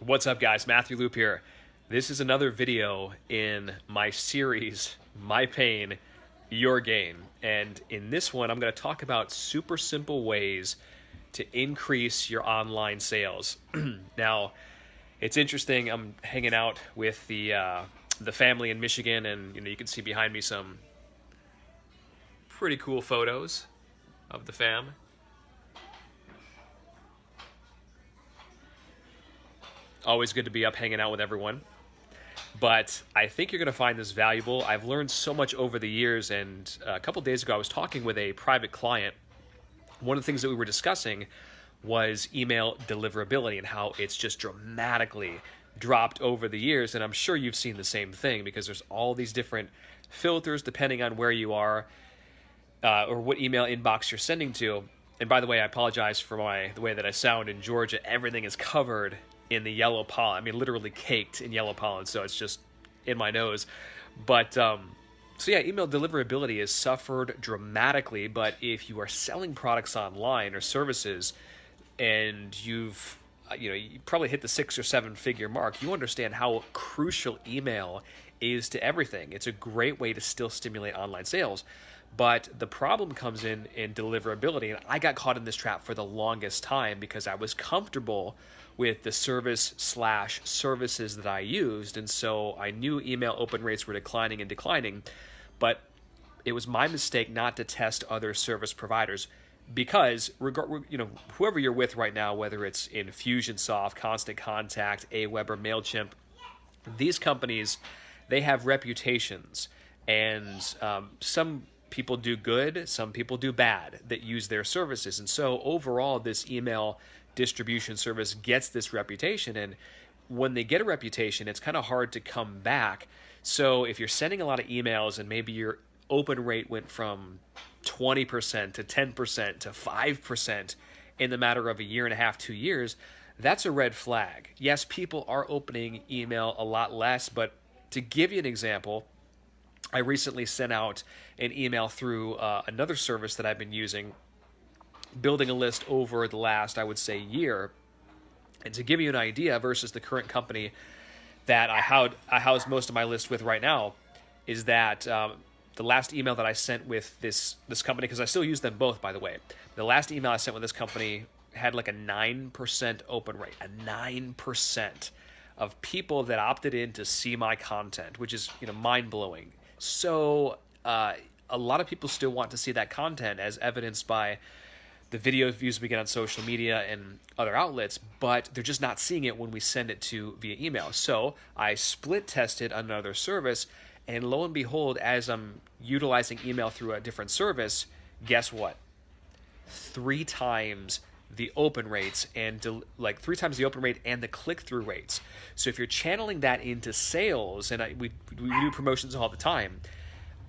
What's up, guys? Matthew Loop here. This is another video in my series, My Pain, Your Gain. And in this one, I'm going to talk about super simple ways to increase your online sales. Now, it's interesting. I'm hanging out with the family in Michigan, and you can see behind me some pretty cool photos of the fam. Always good to be up hanging out with everyone. But I think you're going to find this valuable. I've learned so much over the years, and a couple days ago I was talking with a private client. One of the things that we were discussing was email deliverability and how it's just dramatically dropped over the years. And I'm sure you've seen the same thing because there's all these different filters depending on where you are or what email inbox you're sending to. And by the way, I apologize for the way that I sound in Georgia. Everything is covered in the yellow pollen. I mean, literally caked in yellow pollen, so it's just in my nose. But so yeah, email deliverability has suffered dramatically. But if you are selling products online or services, and you probably hit the 6 or 7 figure mark, you understand how crucial email is to everything. It's a great way to still stimulate online sales. But the problem comes in deliverability, and I got caught in this trap for the longest time because I was comfortable with the services that I used, and so I knew email open rates were declining, but it was my mistake not to test other service providers because whoever you're with right now, whether it's Infusionsoft, Constant Contact, Aweber, MailChimp, these companies, they have reputations, and some people do good, some people do bad that use their services. And so overall, this email distribution service gets this reputation. And when they get a reputation, it's kind of hard to come back. So if you're sending a lot of emails and maybe your open rate went from 20% to 10% to 5% in the matter of a year and a half, 2 years, that's a red flag. Yes, people are opening email a lot less, but to give you an example, I recently sent out an email through another service that I've been using, building a list over the last, I would say, year. And to give you an idea versus the current company that I house most of my list with right now, is that the last email that I sent with this company, because I still use them both, by the way, the last email I sent with this company had like a 9% open rate, a 9% of people that opted in to see my content, which is mind-blowing. So a lot of people still want to see that content, as evidenced by the video views we get on social media and other outlets, but they're just not seeing it when we send it to via email. So I split tested another service, and lo and behold, as I'm utilizing email through a different service, guess what? 3 times the open rates, and 3 times the open rate and the click-through rates. So if you're channeling that into sales, and we do promotions all the time,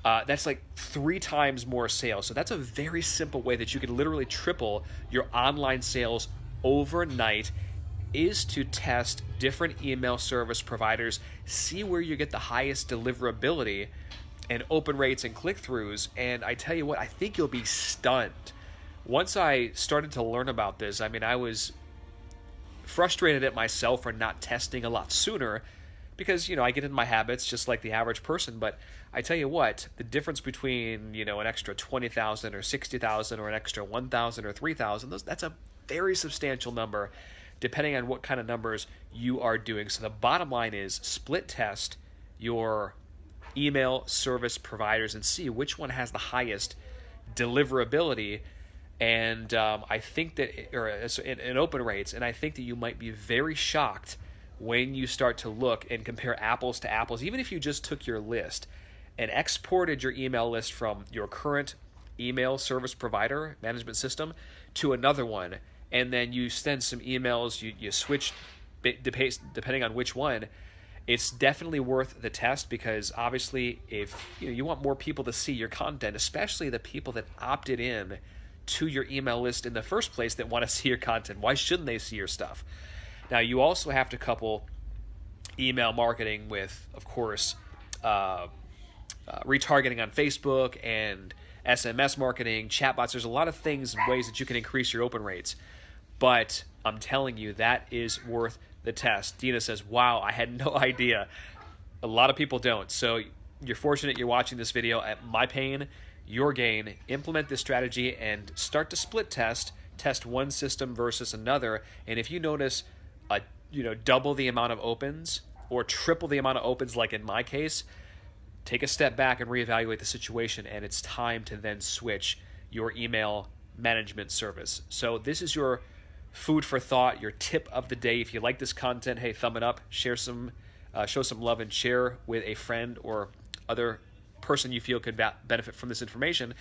that's like 3 times more sales. So that's a very simple way that you can literally triple your online sales overnight, is to test different email service providers, see where you get the highest deliverability and open rates and click-throughs. And I tell you what, I think you'll be stunned. Once I started to learn about this, I mean, I was frustrated at myself for not testing a lot sooner because, I get in my habits just like the average person. But I tell you what, the difference between, an extra 20,000 or 60,000 or an extra 1,000 or 3,000, that's a very substantial number depending on what kind of numbers you are doing. So the bottom line is split test your email service providers and see which one has the highest deliverability. And I think that, in open rates, and I think that you might be very shocked when you start to look and compare apples to apples. Even if you just took your list and exported your email list from your current email service provider management system to another one, and then you send some emails, you switch depending on which one, it's definitely worth the test, because obviously if you want more people to see your content, especially the people that opted in to your email list in the first place that want to see your content. Why shouldn't they see your stuff? Now, you also have to couple email marketing with, of course, retargeting on Facebook and SMS marketing, chatbots. There's a lot of things and ways that you can increase your open rates. But I'm telling you, that is worth the test. Dina says, wow, I had no idea. A lot of people don't. So you're fortunate you're watching this video. At my pain, your gain. Implement this strategy and start to split test. Test one system versus another. And if you notice double the amount of opens or triple the amount of opens, like in my case, take a step back and reevaluate the situation, and it's time to then switch your email management service. So this is your food for thought, your tip of the day. If you like this content, hey, thumb it up, share some, show some love, and share with a friend or other person you feel could benefit from this information.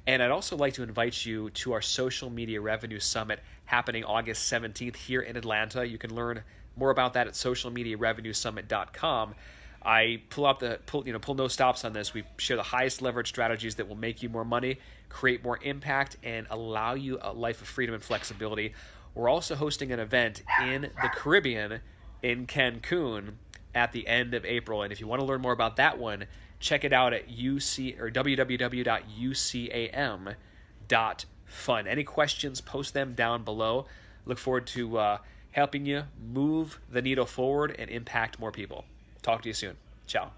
And I'd also like to invite you to our Social Media Revenue Summit happening August 17th here in Atlanta. You can learn more about that at socialmediarevenuesummit.com. I pull no stops on this. We share the highest leverage strategies that will make you more money, create more impact, and allow you a life of freedom and flexibility. We're also hosting an event in the Caribbean in Cancun at the end of April. And if you want to learn more about that one, check it out at www.ucam.fun. Any questions, post them down below. Look forward to helping you move the needle forward and impact more people. Talk to you soon. Ciao.